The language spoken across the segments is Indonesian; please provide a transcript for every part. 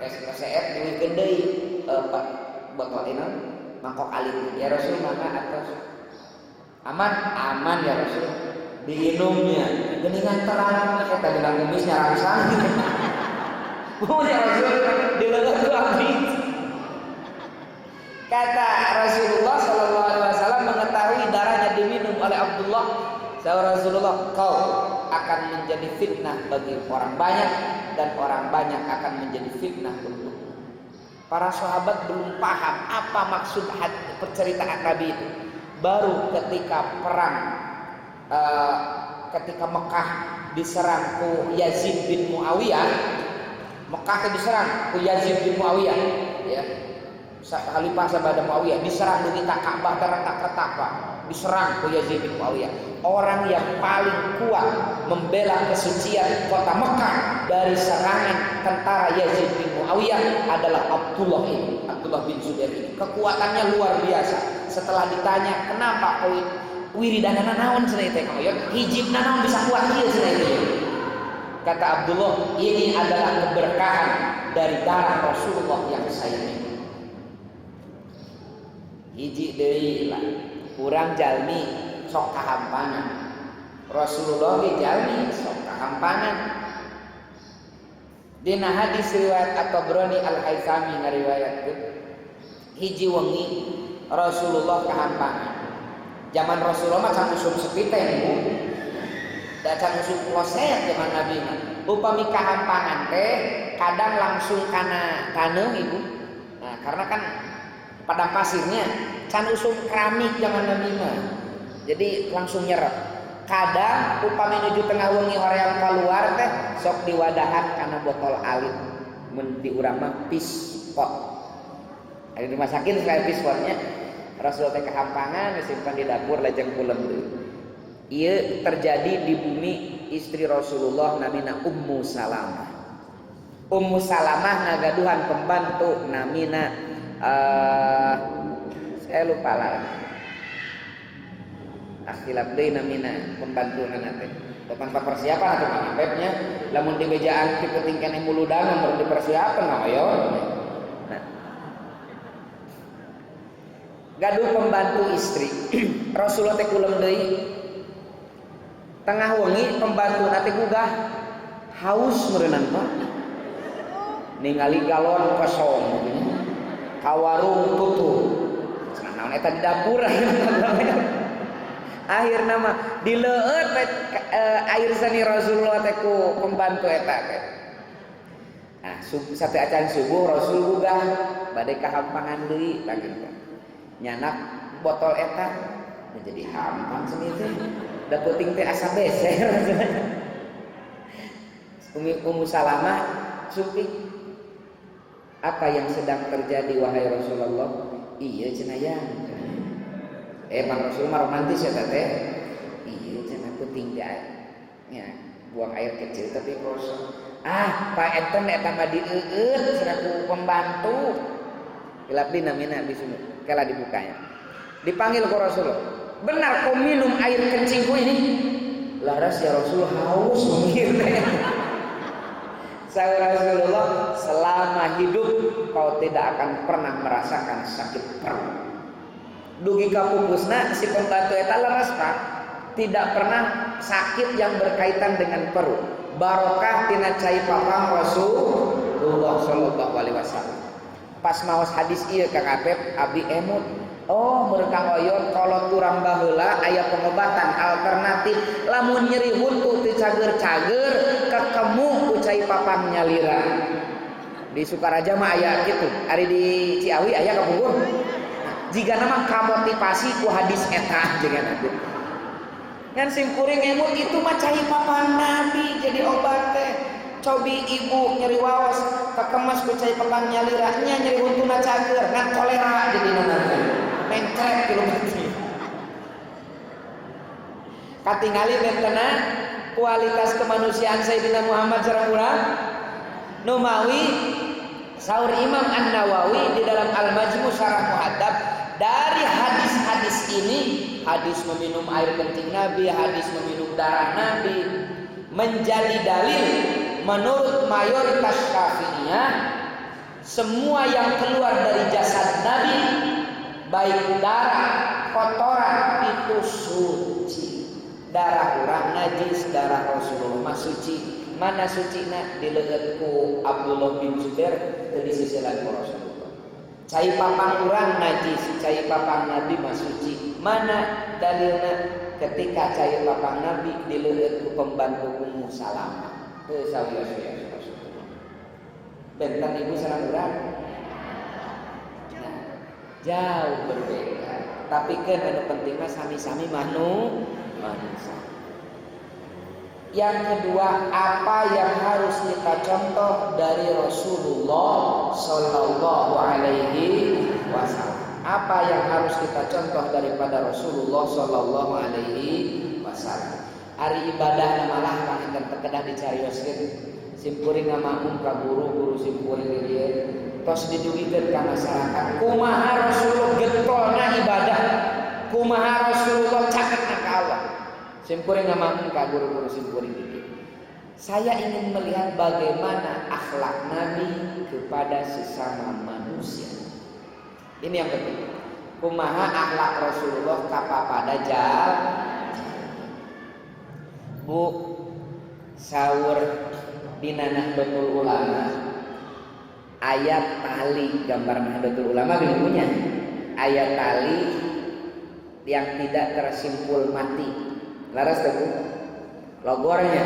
Resep diwikeun deui botol ini mangkok alit. Ya Rasul maka atas aman ya Rasul. Diinumnya geningan terang eta dina kumis nyarangsang. Bu ya Rasul dileungeut ku abdi. Kata Rasulullah sallallahu alaihi wasallam mengetahui darahnya diminum oleh Abdullah. Sahabat Rasulullah, kau akan menjadi fitnah bagi orang banyak dan orang banyak akan menjadi fitnah untuk. Para sahabat belum paham apa maksud perceritaan Nabi itu. Baru ketika perang ketika Mekah diserang ku Yazid bin Muawiyah, Mekah diserang ku Yazid bin Muawiyah, ya. Khalifah sahabat Muawiyah diserang di Ka'bah terretak-retak, Pak. Diserang ku Yazid bin Muawiyah. Orang yang paling kuat membela kesucian kota Mekah dari serangan tentara Yazid bin Muawiyah adalah Abdullah bin Zubair ini. Kekuatannya luar biasa. Setelah ditanya, "Kenapa kau wiridanana naon cenah teh kamu ya? Hijibna naon bisa kuat ieu cenah teh?" Kata Abdullah, "Ini adalah keberkahan dari darah Rasulullah yang saya minum." Hiji deui lah. Urang jalmi sok kahampanan. Rasulullah ge jalmi sok kahampanan. Dina hadis riwayat At-Tabrani Al-Haitsami ngariwayatkeun hiji wengi Rasulullah kahampanan. Zaman Rasulullah mah can usum sepi teh Bu. Da can usum kloset zaman Nabi mah. Upami kahampangan teh kadang langsung kana taneuh Ibu. Nah, karena kan padang pasirnya can usum keramik zaman Nabi mah. Jadi langsung nyerep. Kadang upami nuju tengah wengi hoream keluar teh sok diwadahan kana botol alit. Mun di urang mah pispot. Ari dimasakin sekali pispotnya. Rasul teh kahampangan disimpan di dapur lajeng puleung deui. Ieu terjadi di bumi istri Rasulullah namina Ummu Salamah. Ummu Salamah ngagaduhan pembantu namina saya lupa lah. Akhilap deui namina pembantunan teh. Tanpa persiapan atau ngapepnya lamun di bejaan ti penting keneh muludang baru dipersiapan ngayon. Nah. Gaduh pembantu istri. Rasulullah teh kuleum deui. Tengah wengi pembantu teh gugah haus meureunana Pak. Ningali galon kosong. Ka warung tutup. Naon eta di dapur akhirna mah dileueut air sani Rasulullah teh ku pembantu eta teh. Nah, sate acan subuh Rasul gugah bade kahampangan deui lagi. Nyanak botol eta menjadi hampang seni teh. Da peuting teh asa beser. Ummu Salamah supik. Apa yang sedang terjadi wahai Rasulullah? Iya cenah ya. Emang Rasul mah romantis ya teh. Iya cenah peuting ya buang air kecil tapi kosong. Pak enten eta mah dieueut cenah ku pembantu. Ilabdi namina bisunu kala dibukanya. Dipanggil ku Rasulullah. Benar kau minum air kencingku ini? Laras ya Rasul haus mungkin. Saya Rasulullah selama hidup kau tidak akan pernah merasakan sakit perut. Dugi kapupusna si pembantu eta leres Pak. Tidak pernah sakit yang berkaitan dengan perut. Barokah tina cai papang Rasulullah sallallahu alaihi wasallam. Pas maos hadis ieu Kang Apep abdi emut. Oh merekang oyot kalau turang baheula aya pengobatan alternatif lamun nyeri huntu teu cager-cager kekemu ku cai papan nyalira. Di Sukaraja mah aya kitu, ari di Ciawi aya kapungkur. Jigana mah kamotivasi ku hadis eta jengan atuh. Ngan simkuring emut itu mah cai papan Nabi jadi obat teh. Cobi ibu nyeri waos kekemas ku cai papan nyalira nya nyeri huntuna cager ngan kolera jadi nanti. Mencret kilometer. Katingali bentena kualitas kemanusiaan Sayyidina Muhammad sareng urang nu mawi saur Imam An-Nawawi di dalam Al-Majmu' Syarah Muhadzab dari hadis-hadis ini, hadis meminum air kencing Nabi, hadis meminum darah Nabi menjadi dalil menurut mayoritas Syafi'iyah semua yang keluar dari jasad Nabi, baik darah, kotoran, itu suci. Darah urang najis, darah Rasulullah mah suci. Mana suci na dileut ku Abdullah bin Zubair teu disisilan ku Rasulullah. Cai papang urang najis, cai papang Nabi mah suci. Mana dalilna ketika cai papang Nabi dileut ku pembantu Ummu Salamah. Teu sawios-wios Rasulullah. Bentang ibu sareng urang. Nah, jauh berbeda. Tapi kan anu penting mah sami-sami manusia. Yang kedua, apa yang harus kita contoh dari Rasulullah Sallallahu Alaihi Wasallam? Apa yang harus kita contoh daripada Rasulullah Sallallahu Alaihi Wasallam? Hari ibadah malah kan terkedah dicarioskeun, simpuring ngamakmum ka guru simpuring dia, tos didugikeun ka masyarakat. Kumaha Rasulullah getolna ibadah, kumaha Rasulullah caketna ka Allah. Simpuring ngamakmum ka guru simpuring dia. Saya ingin melihat bagaimana akhlak Nabi kepada sesama manusia. Ini yang penting. Kumaha akhlak Rasulullah kapapada jal. Bu, sahur dina Nahdlatul Ulama, ayat tali gambar Nahdlatul Ulama punya ayat tali yang tidak tersimpul mati. Laras teu logornya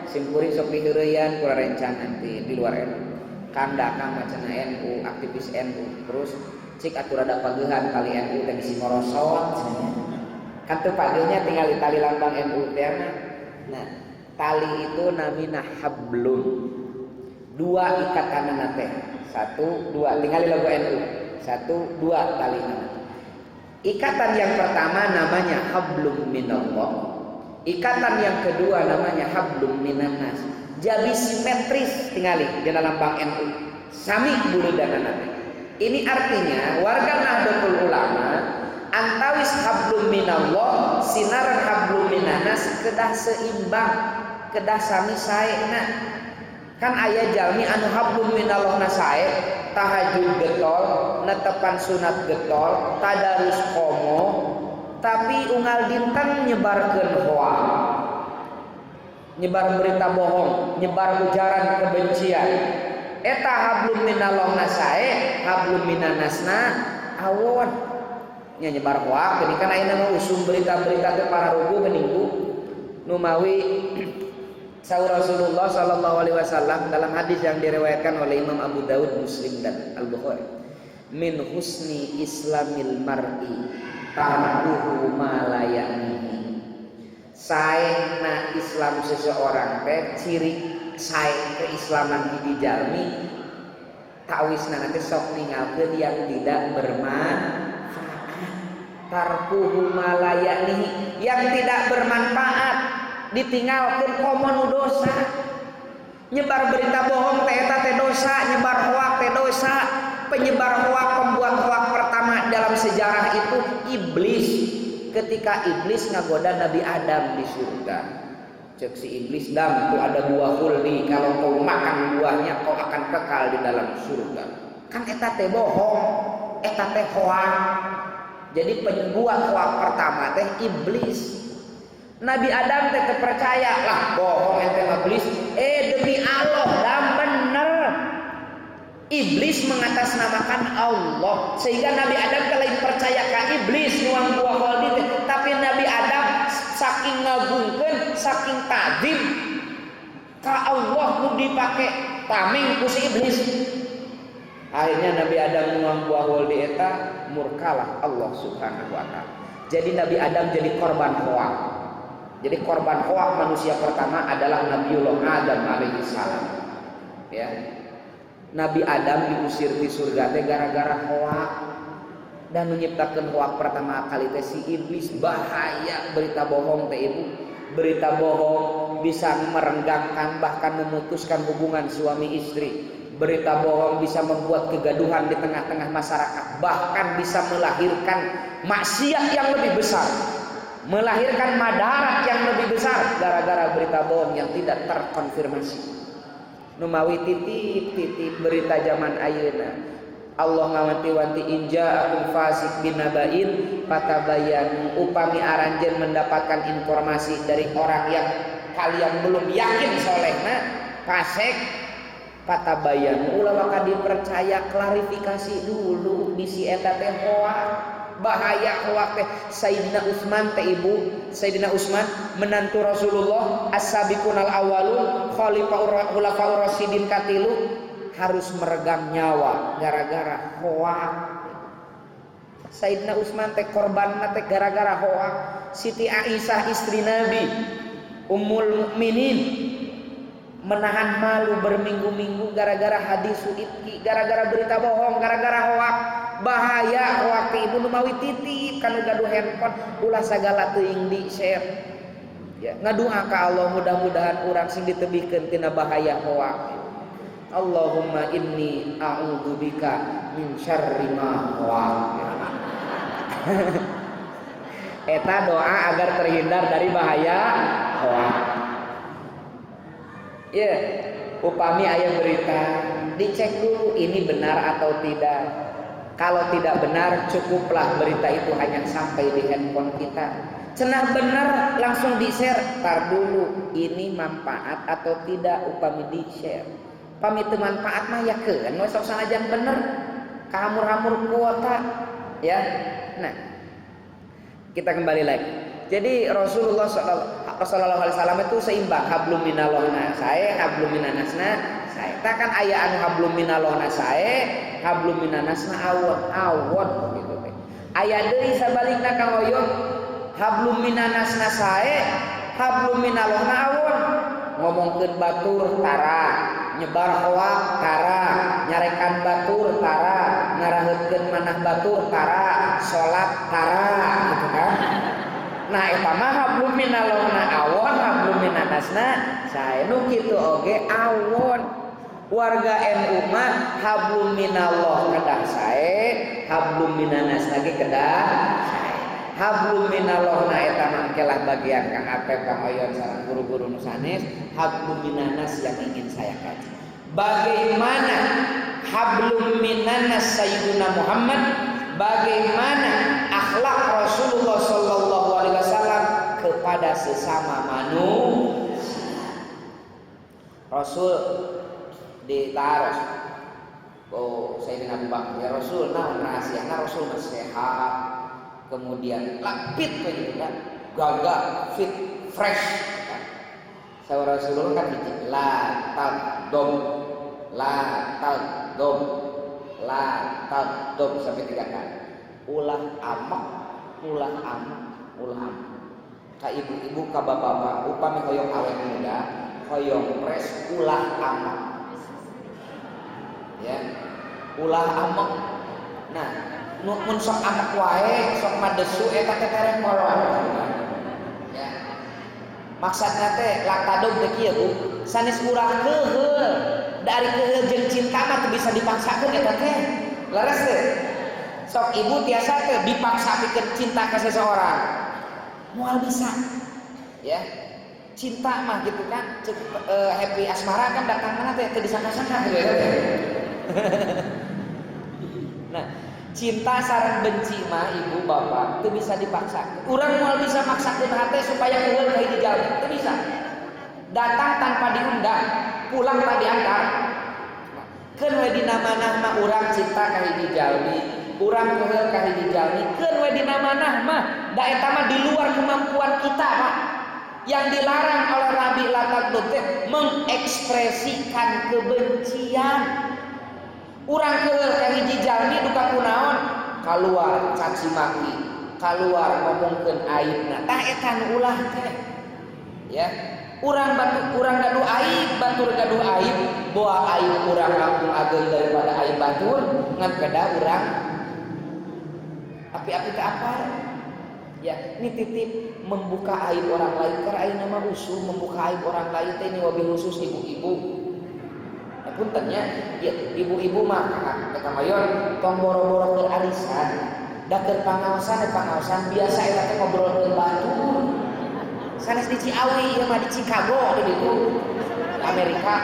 simpuri sok diheureyan ku rencana nanti di luar NU. Kanda kang macana NU, aktivis NU, terus cik atur ada pagehan kali NU teh bisi ngorosot cenah. Kan teu pageuhnya tinggal di tali lambang NU teh. Nah, tali itu namina hablum. Dua ikatanana teh. 1 2 tinggal di logo NU. 1 2 tali nama. Ikatan yang pertama namanya hablum minallah. Ikatan yang kedua namanya hablum minannas. Jadi simetris tingali di dalam lambang NU. Sami buludanana. Ini artinya warga Nahdlatul Ulama antawis hablum minallah sinaran hablum minannas kedah seimbang, kedah sami saena. Kan aya jalmi anu hablum minallah na sae, tahajud getol, netepan sunat getol, tadarus qomo, tapi unggal dinten nyebarkeun hoax, nyebar berita bohong, nyebar ujaran kebencian. Eta hablum minallah nasae, hablum minannasna awon. Nya nyebar hoax, geuning kan ayeuna mah usum berita-berita teh para rugu geuning Bu. Nu mawi saur Rasulullah sallallahu alaihi wasallam dalam hadis yang diriwayatkan oleh Imam Abu Daud, Muslim dan Al-Bukhari. Min husni islamil mar'i tarkuhu ma la ya'nihi. Saena Islam seseorang teh ciri sae keislaman hiji jalmi tawisna teh sok ninggalkeun yang tidak bermanfaat. Tarkuhu ma la ya'nihi, yang tidak bermanfaat ditinggalkeun komo dosa. Nyebar berita bohong teh eta teh dosa, nyebar hoak teh dosa. Penyebar hoak, pembuat hoak pertama dalam sejarah itu iblis. Ketika iblis ngagoda Nabi Adam di surga, cek si iblis, dam itu ada buah khuldi, kalau kau makan buahnya kau akan kekal di dalam surga. Kan eta teh bohong, eta teh hoak. Jadi pembuat hoak pertama teh iblis. Nabi Adam teh percaya lah bohong ente iblis. Demi Allah dam bener. Iblis mengatasnamakan Allah, sehingga Nabi Adam kalau percaya ke iblis nuang buah khuldi, tapi Nabi Adam saking ngagungkeun, saking tadim ka Allah nu dipake tameng ku si iblis. Akhirnya Nabi Adam nuang buah khuldi eta murkalah Allah Subhanahu wa taala. Jadi Nabi Adam jadi korban hoak. Jadi korban hoak manusia pertama adalah Nabiullah Adam alaihi salam. Ya. Nabi Adam diusir di surga teh gara-gara hoak, dan menciptakan hoak pertama kali teh si iblis. Bahaya berita bohong teh ibu. Berita bohong bisa merenggangkan bahkan memutuskan hubungan suami istri. Berita bohong bisa membuat kegaduhan di tengah-tengah masyarakat, bahkan bisa melahirkan maksiat yang lebih besar, melahirkan madarat yang lebih besar gara-gara berita bohong yang tidak terkonfirmasi. numawi titip berita zaman ayeuna. Allah ngawanti-wanti inja akum fasik binabain patabayanu, upami aranjeun mendapatkan informasi dari orang yang kalian belum yakin solehna fasik patabayanu ulah waka dipercaya, klarifikasi dulu bisi eta teh hoak. Bahaya hoak teh. Sayyidina Utsman teh ibu, Sayyidina Utsman menantu Rasulullah as-sabiqunal awwalun khulafaur rasyidin katilu harus meregang nyawa gara-gara hoak. Sayyidina Utsman teh korbanna teh gara-gara hoak. Siti Aisyah istri Nabi Ummul Mukminin menahan malu berminggu-minggu gara-gara hadis ifki, gara-gara berita bohong, gara-gara hoak. Bahaya hoak ibu numawi titip kanu gaduh handphone ulah sagala teuing di share. Ya, ngadoa ka Allah mudah-mudahan urang sing ditebihkeun tina bahaya hoak. Allahumma inni a'udzubika min syarri ma hoak. Eta doa agar terhindar dari bahaya hoak. Ya, upami aya berita, dicek dulu ini benar atau tidak. Kalau tidak benar, cukuplah berita itu hanya sampai di handphone kita. Cenah benar, langsung di-share. Tar dulu, ini manfaat atau tidak upami di-share. Pami teu manfaat mah ya keun we sok sanajan bener. Kahamur-hamur kuota, ya. Nah, kita kembali lagi. Jadi Rasulullah sallallahu alaihi wasallam itu seimbang, hablum minallahna sae, hablum minannasna sae. Ta kan aya anu hablum minallahna sae, hablum minannasna awon gitu teh. Aya deui sabalikna Kang Oyon, hablum minannasna sae, hablum minallahna awon. Ngomongkeun batur tara, nyebar hoak tara, nyarekan batur tara, ngaraheutkeun manah batur tara, salat tara gitu kan. Nah eta mah hablum minallahna awon, hablum minannasna sae. Nu kitu oge awon. Warga NU mah hablum minallah kedah sae, hablum minannas lagi kedah sae. Hablum minallahna eta mah kelah bagian Kang Apep, Kang Oyon sareng guru-guru nu sanes, hablum minannas yang ingin saya kaji. Bagaimana hablum minannas Sayyidina Muhammad, bagaimana akhlak Rasulullah sallallahu alaihi wasallam kepada sesama manusia. Rasul ditaros, oh Sayyidina Abu Bakar, ya Rasul, naon rahasiana Rasul sehat, kemudian lapit begitu kan, gagah, fit, fresh. Kan. Saudara Rasulullah kan hiji, la tagdom sampai 3 kali. Ulah amak. Ka ibu-ibu, ka bapak-bapak, upami hoyong awet muda, hoyong pres, ulah amak. Ya, ulah amek. Nah, mun sok amek wae, sok madesu eta teh tereng molor. Ya. Maksudna teh lakadog teh kieu Bu, sanes urang keheul, dari keheul jeung cinta mah teu bisa dipaksakeun eta teh. Leres teh. Sok ibu tiasa teh dipaksa pikeun cinta ka seseorang. Moal bisa. Ya. Cinta mah gitu kan, happy asmara kan datang mana teh teu disangka-sangka gitu ya. Nah, cinta sareng benci mah ibu bapak itu bisa dipaksa. Urang moal bisa maksakeun hate supaya keheul ka hiji jalmi, itu bisa. Datang tanpa diundang, pulang tak diantar. Keun we dina manah mah urang cinta ka hiji jalmi, urang keheul ka hiji jalmi, keun we dina manah mah da eta mah di luar kemampuan kita, Pak. Yang dilarang oleh Nabi Lataqdud mengekspresikan kebencian. Urang keheul ka hiji jalmi duka kunaon? Kaluar caci maki, kaluar ngomongkeun aibna. Tah eta nu ulah teh. Ya. Urang gaduh aib, batur gaduh aib, boa aib urang langkung ageun daripada aib batur, ngan kedah urang api-api teh apar. Ya, ini titip membuka aib orang lain karena ayeuna mah usul membuka aib orang lain teh ini wabil khusus ibu-ibu. Puntennya ya, ibu-ibu mah kata mayor tong boro-boro keur arisan da keur pangaosan biasa eta teh ngobrolkeun batur. Sanes di Ciawi ieu mah di Chicago di ditu Amerika.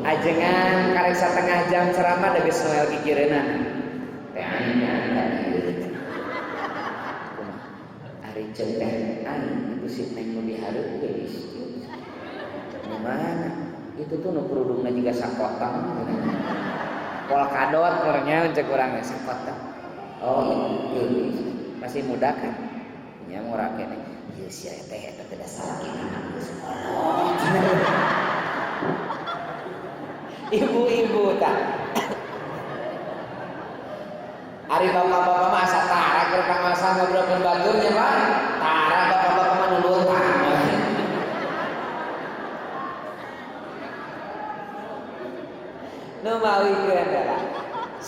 Ajengan karek setengah jam ceramah da geus noel kikireunana. Teh anya kan ieu. Ari ceun teh ibu si neng nu dihareup geus. Nu mana? Itu tuh nu kerudungna juga sakotong. Polkadot kurangnya cek urang sakotong. Oh, itu masih muda kan? Nya murah kene. Ieu sia teh eta teh dasar kieu. Ibu-ibu tak. Ari bapak-bapak mah asa tara keur pangasa ngobrolkeun baturnya mah. Tara bapak-bapak mah nulun tara. Nu mawikeun adalah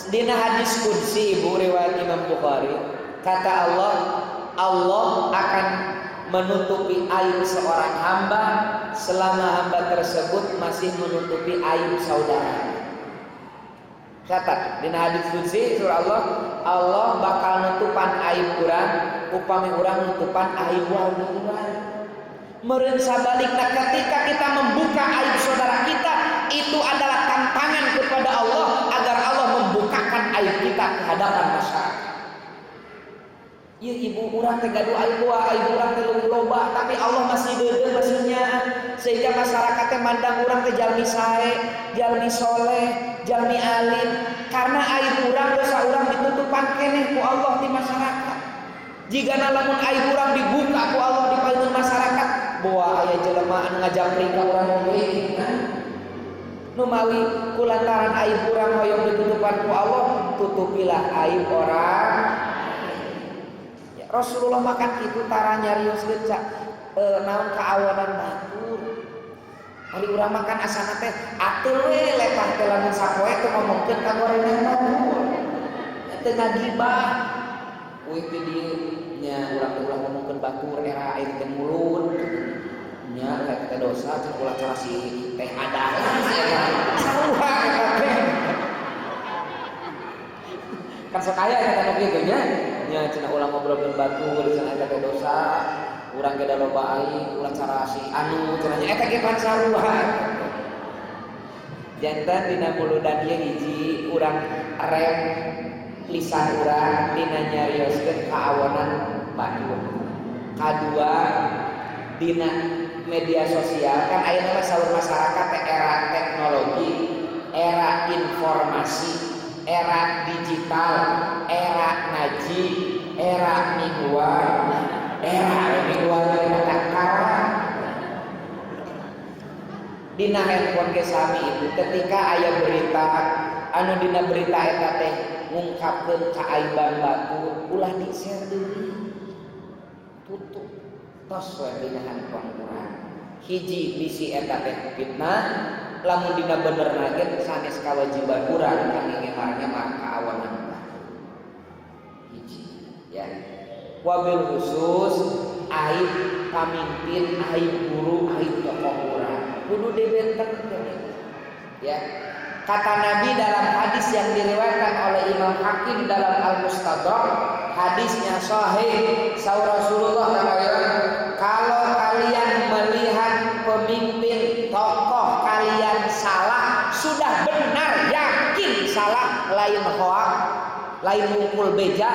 dina hadis qudsi Ibu riwayat Imam Bukhari, kata Allah, Allah akan menutupi aib seorang hamba selama hamba tersebut masih menutupi aib saudara. Catat dina hadis qudsi surah Allah, Allah bakal nutupan aib urang upami urang nutupan aib urang. Meureun sabalikna ketika kita membuka aib saudara kita, itu adalah tantangan kepada Allah agar Allah membukakan aib kita ke hadapan masyarakat. Ya ibu urang teh gaduh aib urang teh loba, tapi Allah masih deudeu maksudnya sehingga masyarakat teh mandang urang teh jalmi sae, jalmi soleh, jalmi alim, karena aib urang dosa urang ditutupan keneh ku Allah di masyarakat. Jigana lamun aib urang dibuka ku Allah di paeun masyarakat, boa aya jelema anu ngajapri ka urang oge nu mawi kulantaran aib urang hoyong ditutupan ku Allah, tutupilah aib orang. Rasulullah makan kitu tara nyarios geus naon kaawanan batur. Ari urang makan asana teh atuh we letah teh lamun sapoe teh ngomongkeun ka gorengan batur. Teu ngagibah. Uih teh dieu nya urang teh ulah ngomongkeun batur era air teh mulut. Nya eta teh dosa cek ulah cara si teh adalah saruha eta teh. Kan sok aya eta nu kitu nya. Nya cenah ulang ngobrolkeun batur cenah eta teh dosa, urang ge da loba aing, ulah cara si anu cenah eta ge pan saruha. Janten dina muludan ieu hiji urang rem lisan urang dina nyarioskeun kaawanan batur. Kadua dina media sosial kan ayeuna mah saur masyarakat teh era teknologi, era informasi, era digital, era ngaji, era mingguan, era takara. Dina handphone ge sami Ibu, ketika aya berita anu dina berita eta teh ngungkapkeun kaaiban batur, ulah di-share deui. Tutup tos we dina handphone urang. Hiji bisi eta teh fitnah, lamun dina bener nage sanes kewajiban urang kangge ngeharnya mah kaawanan hiji ya. Wabil khusus aib pamimpin, aib guru, aib tokoh urang kudu dibentenkeun ya. Kata Nabi dalam hadis yang diriwayatkan oleh Imam Hakim dalam Al-Mustadrak, hadisnya sahih, saur Rasulullah kalau kalian melihat pemimpin tokoh kalian salah, sudah benar yakin salah, lain hoak, lain mukul beja,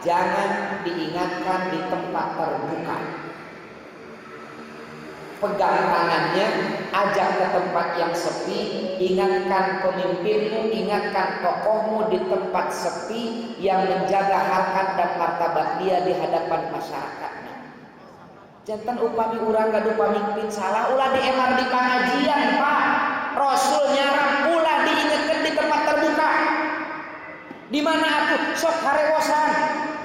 jangan diingatkan di tempat terbuka. Pegang tangannya, ajak ke tempat yang sepi, ingatkan pemimpinmu, ingatkan tokohmu di tempat sepi yang menjaga harkat dan martabat dia di hadapan masyarakatnya. Jantan upami urang gaduh pamimpin salah, ulah diemar di pengajian Pak. Rasul nyarang ulah diingatkan di tempat terbuka. Di mana atuh sok harewosan,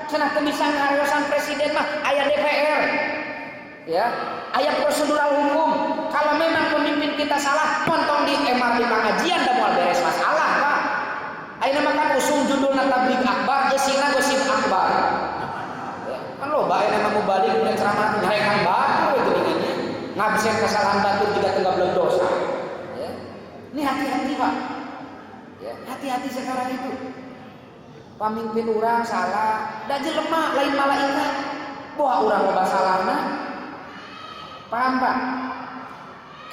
cenah teu bisa ngarewosan presiden mah aya DPR. Ya, aya prosedural hukum. Kalau memang pemimpin kita salah, nonton di emar di pengajian da moal beres masalah, Pak. Ayeuna mah kan usung judulna tabligh akbar, isina gosip akbar. Kan loba ayeuna mah mubalik udah ceramah ngarekan batur we geuningannya. Ngabsen kesalahan batur juga teu gablek dosa. Ya. Ini hati-hati, Pak. Ya, hati-hati sekarang itu. Pamimpin urang salah, da jelema lain malaikat. Boha urang loba salahna. Paham Pak?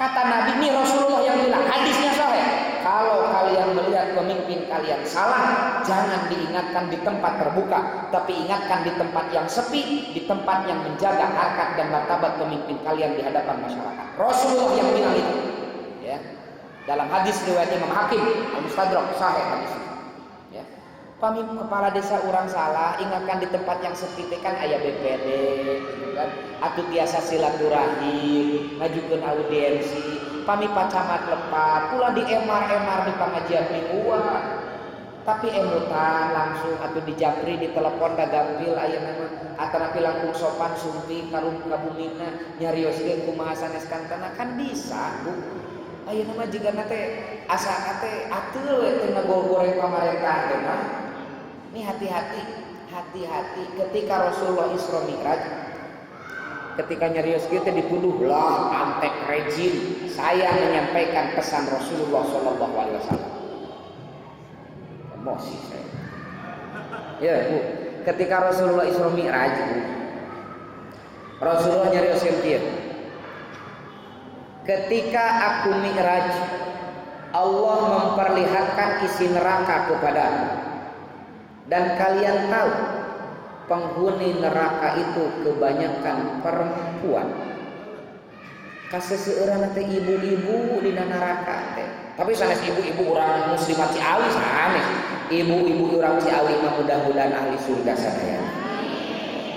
Kata Nabi, ini Rasulullah yang bilang, hadisnya sahih. Kalau kalian melihat pemimpin kalian salah, jangan diingatkan di tempat terbuka, tapi ingatkan di tempat yang sepi, di tempat yang menjaga harkat dan martabat pemimpin kalian di hadapan masyarakat. Rasulullah yang bilang itu. Ya. Dalam hadis riwayat Imam Hakim, Al-Mustadrak, sahih hadis. Ya. Pemimpin kepala desa orang salah, ingatkan di tempat yang sepi, kan ayah BPD, gitu kan? Atau biasa silaturahim, ngajukeun audiensi, pami pacamat lepat, pula di emar-emar di pengajian mingguan. Tapi emutan langsung atau di japri di telepon da gampil aya nama atanapi langkung sopan sumpi karung kabumina nyarioskeun kumaha sanes kantana kan bisa Bu. Aya nama jiga nate asa nate atul teh ngagoreng pamarentah teh mah. Ini hati-hati ketika Rasulullah Isra Mi'raj, ketika nyarios kita dituduh lah antek rejim, saya menyampaikan pesan Rasulullah Shallallahu Alaihi Wasallam. Emosi saya. Ya Bu, ketika Rasulullah Isra Mi'raj, Bu, Rasulullah nyarios kieu. Ketika aku Mi'raj, Allah memperlihatkan isi neraka kepadaku. Dan kalian tahu penghuni neraka itu kebanyakan perempuan. Kaseseueurana teh ibu-ibu di neraka teh. Tapi sanes ibu-ibu orang muslimat Ciawi sanes. Ibu-ibu orang Ciawi mah mudah-mudahan ahli surga sadaya.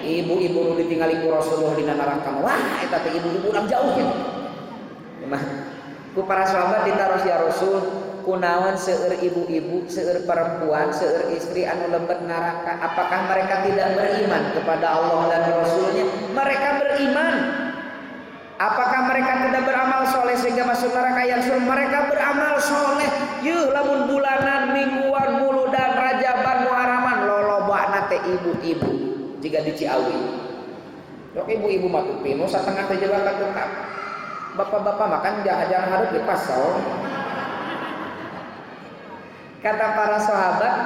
Ibu-ibu nu ditinggali ku Rasulullah di neraka wah eta teh ibu-ibu orang jauh gitu. Mah ku para sahabat ditaruh ya Rasul kunaon seueur ibu-ibu, seueur perempuan, seueur istri anu lembet neraka. Apakah mereka tidak beriman kepada Allah dan Rasulnya? Mereka beriman. Apakah mereka tidak beramal soleh sehingga masuk neraka? Ya Rasul, mereka beramal soleh. Yuh lamun bulanan, mingguan, muludan, rajaban, muharaman, lolobana teh ibu-ibu jika di Ciawi. Dok ibu-ibu mah tuh pinu satengah teh jebakan tukang. Bapak-bapak makan jangan harus di pasal. Kata para sahabat,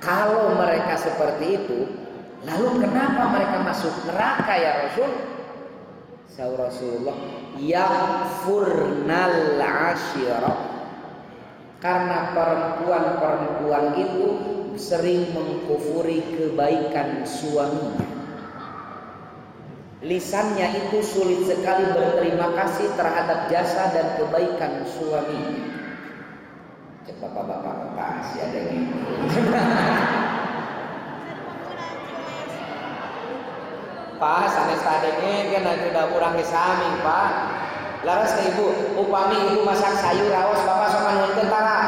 kalau mereka seperti itu, lalu kenapa mereka masuk neraka ya Rasul? Saur Rasulullah, yakfurnal asyirah. Karena perempuan-perempuan itu sering mengkufuri kebaikan suaminya. Lisannya itu sulit sekali berterima kasih terhadap jasa dan kebaikan suaminya. Bapak-bapak kasih ada yang gitu. Pak, sanes tadenge kan udah kurang disami, Pak. Laras ke ibu, upami ibu masak sayur raos, bapak sok nuntun tara.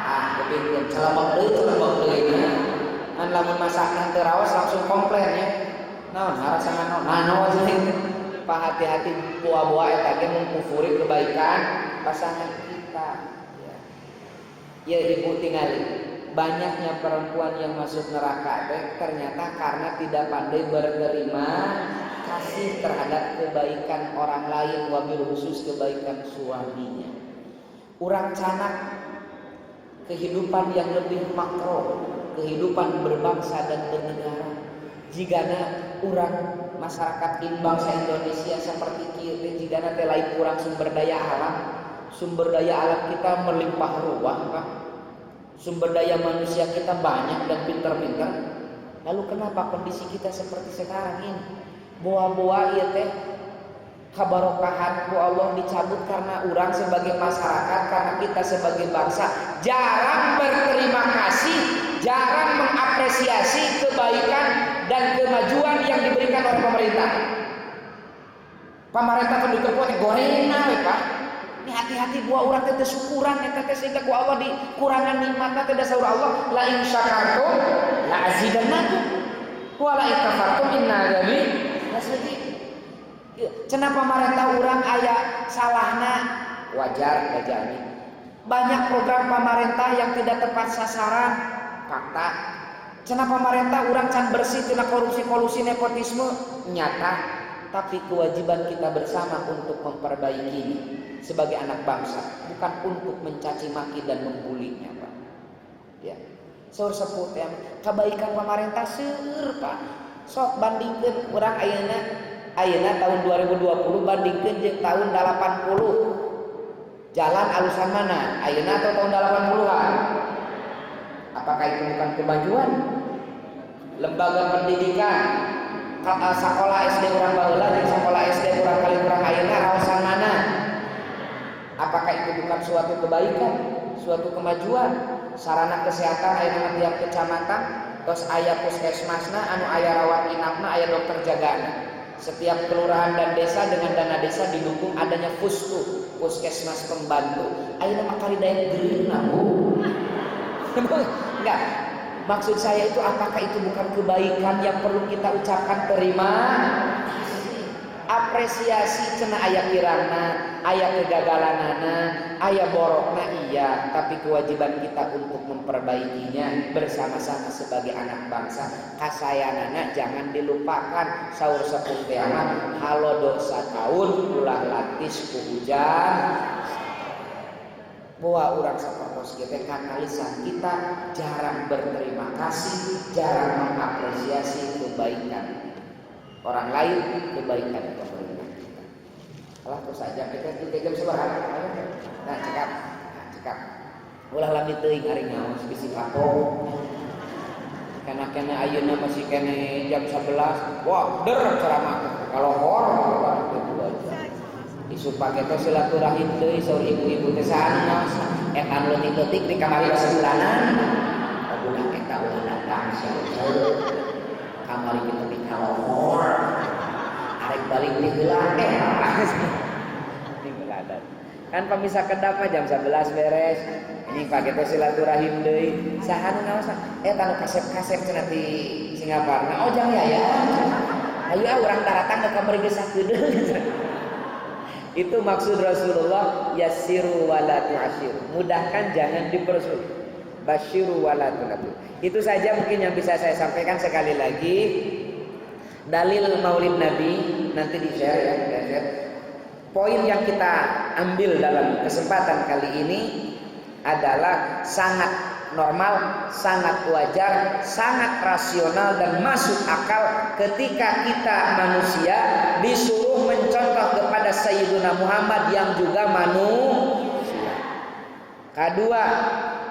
Ah, kepingin celebok deui nya. An lamun masak teu raos langsung komplain ya. Naon harasangan naon? Naon Pak hati-hati buah-buah eta ge mengkufuri kebaikan pasangan kita. Ya ibu tinggali, banyaknya perempuan yang masuk neraka ternyata karena tidak pandai berterima kasih terhadap kebaikan orang lain, wabil khusus kebaikan suaminya. Urang canak kehidupan yang lebih makro, kehidupan berbangsa dan bernegara. Jigana urang masyarakat bangsa Indonesia seperti kieu jigana teh lain urang sumber daya alam. Sumber daya alam kita melimpah ruah, Pak. Sumber daya manusia kita banyak dan pintar-pintar. Lalu kenapa kondisi kita seperti sekarang ini? Boa-boa ieu teh kabarokahan ku Allah dicabut karena orang sebagai masyarakat, karena kita sebagai bangsa jarang berterima kasih, jarang mengapresiasi kebaikan dan kemajuan yang diberikan oleh pemerintah. Pemerintah kan ditepuat gorengan, Pak. Ini hati-hati buah urang teh syukuran eta teh sehingga ku Allah dikurangan nikmatna teh saur Allah la in syakartum la azidannakum wa la in kafartum inna adzabi lasyadid. Cenah pamarentah urang aya salahna wajar gajani. Banyak program pamarentah yang tidak tepat sasaran fakta. Cenah pamarentah urang can bersih tina korupsi-kolusi nepotisme nyata. Tapi kewajiban kita bersama untuk memperbaikinya sebagai anak bangsa, bukan untuk mencaci maki dan membulinya, Pak. Ya, saur seput ya, kebaikan pemerintah seueur, Pak. Sok bandingkeun urang ayeuna ayeuna tahun 2020 bandingkeun jeung tahun 80. Jalan alusan mana? Ayeuna atau tahun 80-an? Apakah itu bukan kemajuan? Lembaga pendidikan, sekolah SD urang baheula jeung sekolah SD urang kali urang ayeuna raosan mana? Apakah itu bukan suatu kebaikan, suatu kemajuan? Sarana kesehatan ayeuna tiap kecamatan tos aya puskesmasna anu aya rawat inapna, aya dokter jagana. Setiap kelurahan dan desa dengan dana desa didukung adanya puskesmas pembantu. Ayeuna mah karidaya geureuna, Bu. Enggak. Maksud saya itu apakah itu bukan kebaikan yang perlu kita ucapkan terima apresiasi cenah aya kirangna, aya kegagalanana, aya borokna iya, tapi kewajiban kita untuk memperbaikinya bersama-sama sebagai anak bangsa. Kasayanana jangan dilupakan. Saur sepuh teh mah halo dosa tahun ulah latis ku hujan. Bahwa orang sapertos kita karena lisan kita jarang berterima kasih, jarang mengapresiasi kebaikan orang lain, kebaikan pemerintah kita. Alah terus saja kita jam seberapa? Nah cekap. Ulah lami teuing ari ngaos bisi kapok. Kana ayeuna masih kene jam 11. Wah, der ceramah. Kalau hor isu pake teh silaturahim deui saur ibu-ibu teh saha anu leutik-leutik di kamari sebulanan. Budak eta ulah datang saur kamari kita di kalor. Arek balik di heula kan pemisah kedap mah jam 11 beres. Ini pake teh silaturahim deui. Saha nu ngaos? Eta nu kasep-kasep cenah di Singaparna. Oh jang ya. Ayo urang daratang ka kamari geus sakedeung. Itu maksud Rasulullah, yassiru wala tu'asyir. Mudahkan jangan dipersulit. Basyiru wala tunafir. Itu saja mungkin yang bisa saya sampaikan. Sekali lagi dalil Maulid Nabi nanti di-share ya. Poin yang kita ambil dalam kesempatan kali ini adalah sangat normal, sangat wajar, sangat rasional dan masuk akal ketika kita manusia disuruh mencontoh kepada Sayyiduna Muhammad yang juga manusia. Kedua,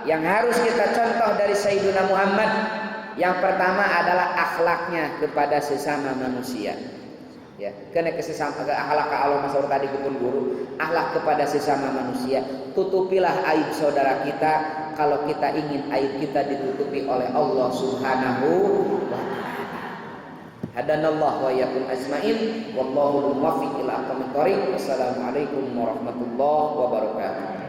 yang harus kita contoh dari Sayyiduna Muhammad, yang pertama adalah akhlaknya kepada sesama manusia. Ya, kena kesesama akhlak Allah masuk tadi kupun guru, akhlak kepada sesama manusia. Tutupilah aib saudara kita kalau kita ingin aib kita ditutupi oleh Allah Subhanahu wa taala. Hadanallahu wa iyyakum ajmain wallahu muwaffiq ila aqwamit thoriq. Wassalamualaikum warahmatullahi wabarakatuh.